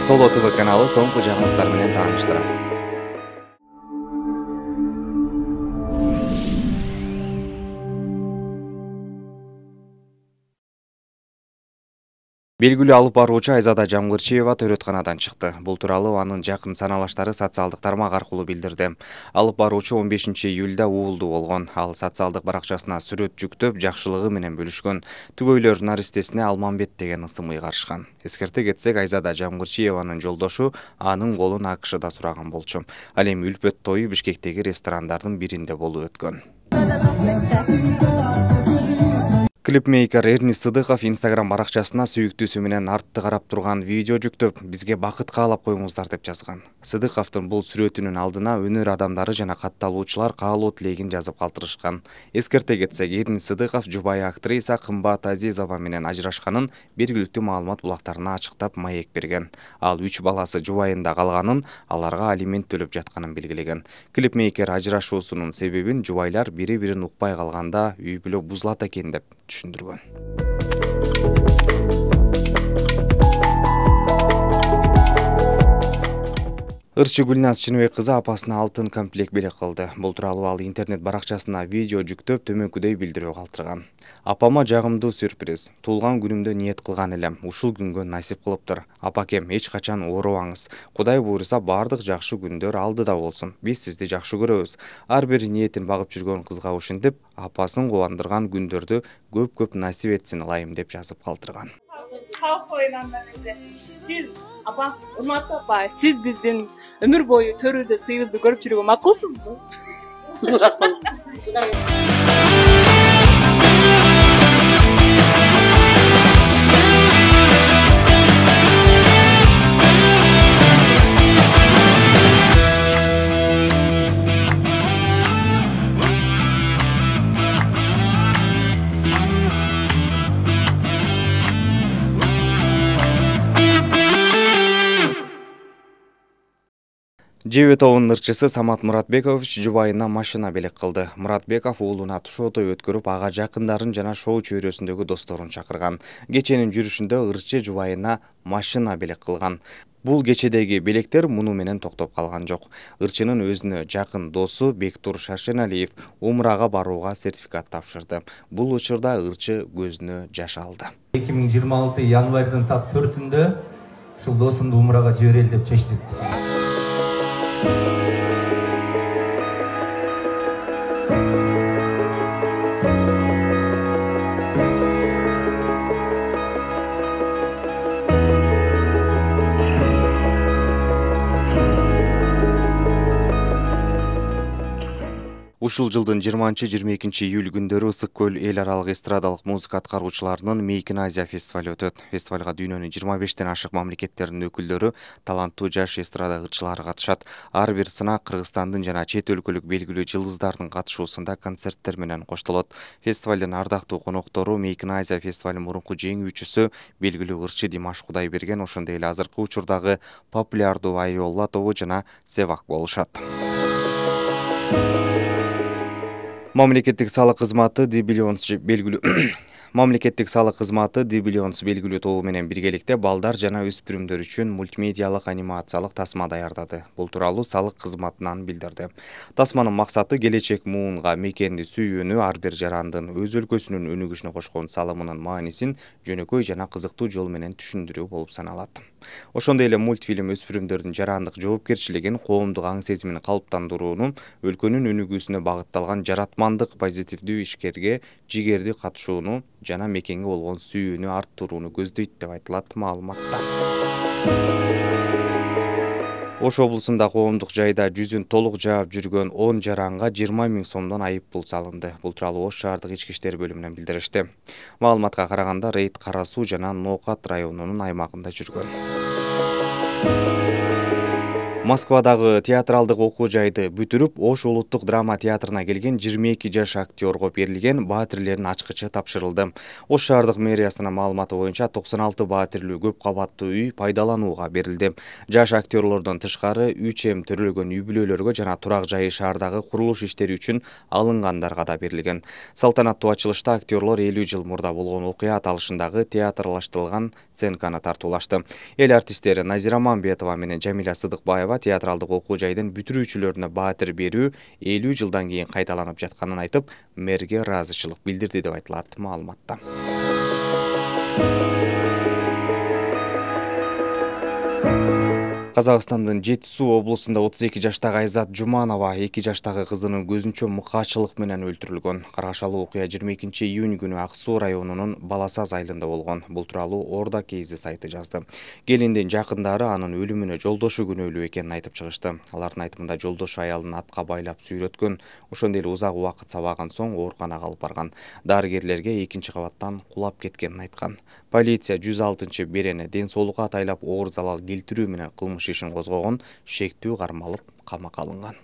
Solo TV kanalı soңку жаңылыктар менен тааныштырат. Белгилүү алып баруучу Айзада Жамгырчиева төрөтканадан чыкты. Бул тууралуу анын жакын саналаштары социалдык тармак аркылуу билдирди. Алып баруучу 15-июлда уулду болгон. Ал социалдык баракчасына сүрөт жүктөп, жакшылыгы менен бөлүшкөн. Түгөйлөр наристесине Алмамбет деген ысым ыйгарышкан. Эскерте кетсек, Айзада Жамгырчиеванын жолдошу анын колун АКШда сураган болчу. Ал эми үлпөт тою Бишкектеги ресторандардын биринде болуп өткөн. Клипмейкер Эрни Сыдыков Instagram баракчасына сүйүктүүсү менен артты карап турган видео жүктөп, бизге бакыт каалап коюңуздар деп жазган. Сыдыковдун бул сүрөтүнүн алдына өнөр адамдары жана катталуучулар каалоо тилегин жазып калтырышкан. Эскерте кетсек, Эрни Сыдыков жубайы актриса Кымбат Азизова менен ажырашканын бергиликтүү маалымат булактарына ачыктап маек берген. Ал 3 баласы жубайында калганын, аларга алимент төлөп жатканын белгилеген. Клипмейкер ажырашуусунун себебин жубайлар бири-бирин укпай калганда үй бүлө бузулат экен деп түшүндүргөн. Ырчы Гүлназ Чыныбек кызы апасына алтын комплект белек кылды. Бул тууралуу ал интернет баракчасына видео жүктөп төмөнкүдөй билдирүү калтырган. Апама жагымдуу сюрприз. Туулган күнүмдө ниет кылган элем. Ушул күнгө насип кылыптыр. Апакем, эч качан ооробаңыз. Кудай буйруса бардык жакшы күндөр алдыда болсун. Биз сизди жакшы көрөбүз. Ар бир ниетин багып жүргөн кызга ушинтип, апасын кубандырган күндөрдү көп насип этсин ылайым деп жазып калтырган. Siz apa, urmatlı apa, siz bizdin ömür boyu törüze sıyızdı görüp çürüyor. Makılsız mı? Жебе тобунун ырчысы Самат Муратбекович жубайына машина белек кылды. Муратбеков уулуна тушоо той өткөрүп, ага жакындарын жана шоу чөйрөсүндөгү досторун чакырган. Кеченин жүрүшүндө ырчы жубайына машина белек кылган. Бул кечедеги белектер муну менен токтоп калган жок. Ырчынын өзүнө жакын досу Бектур Шашеналиев Умрага барууга сертификат тапшырды. Бул учурда ырчы көзүнө жаш алды. 2026 январьдын так 4-үндө ушул досумду Умрага жиберели деп чечтик. Ушул жылдын 20-22 июль күндөрү Ысык көл эл аралык эстрадалык музыка аткаруучуларынын Мейкин Азия фестивали өтөт. Фестивалга дүйнөнүн 25тен ашык мамлекеттеринин өкүлдөрү, таланттуу жаш эстрада ырчылары катышат. Ар бир сынак Кыргызстандын жана чет өлкөлүк белгилүү жылдыздардын катышуусунда концерттер менен коштолот. Фестивалдын ардактуу коноктору Мейкин Азия фестивалынын мурунку жеңүүчүсү белгилүү ырчы Димаш Кудайберген, ошондой эле азыркы учурдагы популярдуу Айолла тобу жана Севак болушат. Мамлекеттик салык кызматы Дибиллионс белгилүү тобу менен биргеликте балдар жана өспүрүмдөр үчүн мультимедиалык анимациялык тасма даярдады. Бул тууралуу салык кызматынан билдирди. Тасманын максаты келечек муунга мекенди сүйүүнү, ар бир жарандын өз өлкөсүнүн өнүгүшүнө кошкон салымынын маанисин жөнөкөй жана кызыктуу жол менен түшүндүрүү болуп саналат. Ошондой эле мультфильм өспүрүмдөрдүн жарандык жоопкерчилигин, коомдук аң сезимин калыптандырууну, өлкөнүн өнүгүүсүнө багытталган жаратмандык позитивдүү ишкерге жигердүү катышууну жана мекенге болгон сүйүүнү арттырууну көздөйт деп айтылат маалыматта. Ош облусунда коомдук жайда жүзүн толук жаап жүргөн 10 жаранга 20 000 сомдон айып пул салынды. Бул тууралуу Ош шаардык ички иштер бөлүмүнөн билдиришти. Маалыматка караганда рейд Кара Суу жана Ноокат районунун аймагында жүргөн. Москвадагы театралдык окуу жайды бүтүрүп, Ош улуттук драма театрына келген 22 жаш актерго берилген баатирлердин ачкычы тапшырылды. Ош шаардык мэриясынын маалыматы боюнча 96 баатирлүү көп кабаттуу үй пайдаланууга берилди. Жаш актерлордон тышкары 3 төрөлгөн үй бүлөлөргө жана турак жайы шаардагы курулуш иштери үчүн алынгандарга да берилген. Салтанаттуу ачылышта актерлор 50 жыл мурда болгон окуя аталышындагы театрлаштырылган сценканы тартуулашты. Эл артисттери Назира Мамбетова менен Жамиля Сыдыкбаева театралдык окуу жайдын бүтүрүүчүлөрүнө баатир берүү 50 жылдан кийин кайталанып жатканын айтып, мэрге ыраазычылык билдирди деп айтылат маалыматта. Казакстандын Жетису облусунда 32 жаштагы Айзат Жуманова 2 жаштагы кызынын көзүнчө мыкаачылык менен өлтүрүлгөн. Каргашалуу окуя 22 июнь күнү Ак Суу районунун Баласаз айылында болгон. Бул тууралуу Орда Кейзи сайты жазды. Келиндин жакындары анын өлүмүнө жолдошу күнөөлүү экенин айтып чыгышты. Алардын айтымында жолдошу аялын атка байлап сүйрөткөн, ошондой эле узак убакыт сабаган соң ооруканага алып барган. Дарыгерлерге 2-кабаттан кулап кеткенин айткан. Полиция 106-берени ден соолукка атайлап оор залал келтирүү менен кылмыш ишин козгогон, шектүү кармалып камакка алынган.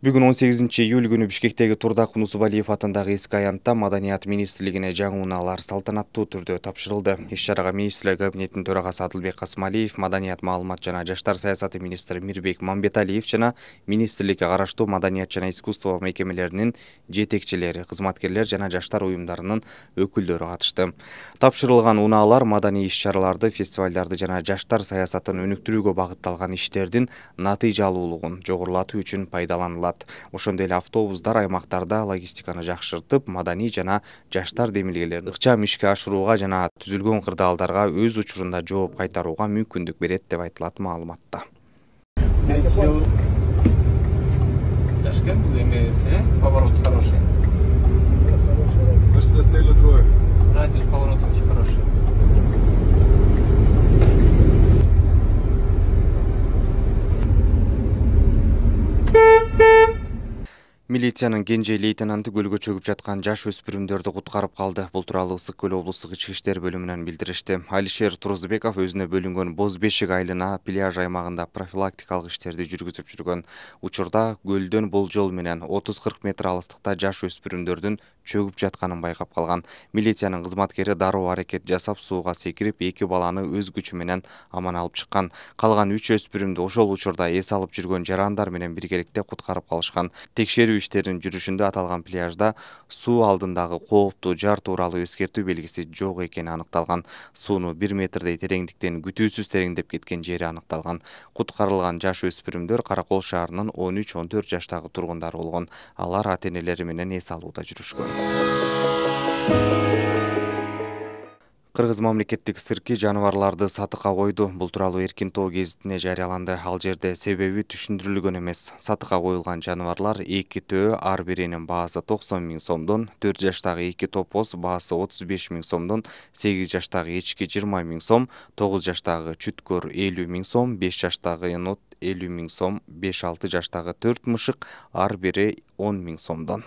Бүгүн 18 июль күнү Бишкектеги Турдак Нусубалиев атындагы эски аянтта Маданият министрлигине жаңы унаалар салтанаттуу түрдө тапшырылды. Иш-чарага министрлер кабинетинин төрагасы Адылбек Касымалиев, Маданият маалымат жана жаштар саясаты министри Мирбек Мамбеталиев жана министрликке караштуу маданият жана искусство мекемелеринин жетекчилери, кызматкерлер жана жаштар уюмдарынын өкүлдөрү катышты. Тапшырылган унаалар маданий иш-чараларды, фестивалдарды жана жаштар саясатын өнүктүрүүгө багытталган иштердин натыйжалуулугун жогорулатуу үчүн пайдаланылат. Ошондой эле автобустар аймактарда логистиканы жакшыртып, маданий жана жаштар демилгелерин ыкчам ишке ашырууга жана түзүлгөн кырдаалдарга өз учурунда жооп кайтарууга мүмкүндүк берет деп айтылат маалыматта. Поворот хороший. Радиус поворота очень хороший. Милициянын Кенже лейтенанты көлгө чөгүп жаткан жаш өспүрүмдөрдү куткарып калды. Бул тууралуу Ысык көл облустук ички иштер бөлүмүнөн билдиришти. Алишер Турузбеков өзүнө бөлүнгөн Боз Бешик айылына пляж аймагында профилактикалык иштерди жүргүзүп жүргөн. Учурда көлдөн болжол менен 30-40 метр алыстыкта жаш өспүрүмдөрдүн чөгүп жатканын байкап калган. Милициянын кызматкери дароо аракет жасап сууга секирип 2 баланы өз күчү менен аман алып чыккан. Калган 3 өспүрүмдү ошол учурда эс алып жүргөн жарандар менен биргеликте куткарып калышкан. Текшерүү иштеринин жүрүшүндө аталган пляжда суу алдындагы кооптуу жар тууралуу эскертүү белгиси жок экени аныкталган. Сууну 1 метрдей тереңдиктен күтүүсүз тереңдеп кеткен жери аныкталган. Куткарылган жаш өспүрүмдөр Каракол шаарынын 13-14 жаштагы тургундары болгон. Алар ата-энелери менен эс алууда жүрүшкөн. Кыргыз мамлекеттик цирки жаныбарларды сатыкка койду. Бул тууралуу Эркин Тоо гезитине жарыяланды. Ал жерде себеби түшүндүрүлгөн эмес. Сатыкка коюлган жаныбарлар 2 төө, ар биринин баасы 90 000 сомдон, 4 жаштагы 2 топоз баасы 35 000 сомдон, 8 жаштагы эчки 20 000 сом, 9 жаштагы чүткөр 50 000 сом, 5 жаштагы енот 50 000 сом, 5-6 жаштагы 4 мышык ар бири 10 000 сомдон.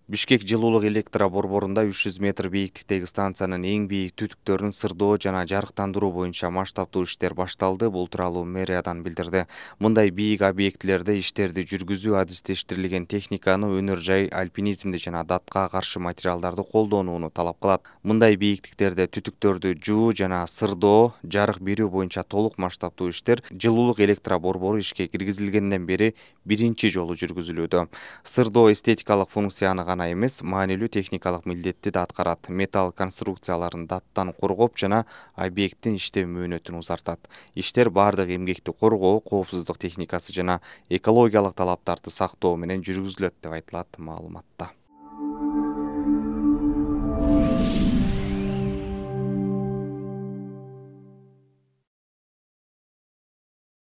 Бишкек жылуулук электро борборунда 300 метр бийиктиктеги станциянын эң бийик түтүктөрүн сырдоо жана жарыктандыруу боюнча масштабтуу иштер башталды. Бул тууралуу мэриядан билдирди. Мындай бийик объектилерде иштерди жүргүзүү адистештирилген техниканы, өнөр жай, альпинизмди жана датка каршы материалдарды колдонууну талап кылат. Мындай бийиктиктерде түтүктөрдү жуу жана сырдоо, жарык берүү боюнча толук масштабтуу иштер жылуулук электро борбору ишке киргизилгенден бери биринчи жолу жүргүзүлүүдө. Сырдоо эстетикалык функцияны эмес, маанилүү техникалык милдетти да аткарат. Металл конструкцияларын даттан коргоп жана объекттин иштөө мөөнөтүн узартат. Иштер бардык эмгекти коргоо, коопсуздук техникасы жана экологиялык талаптарды сактоо менен жүргүзүлөт деп айтылат маалыматта.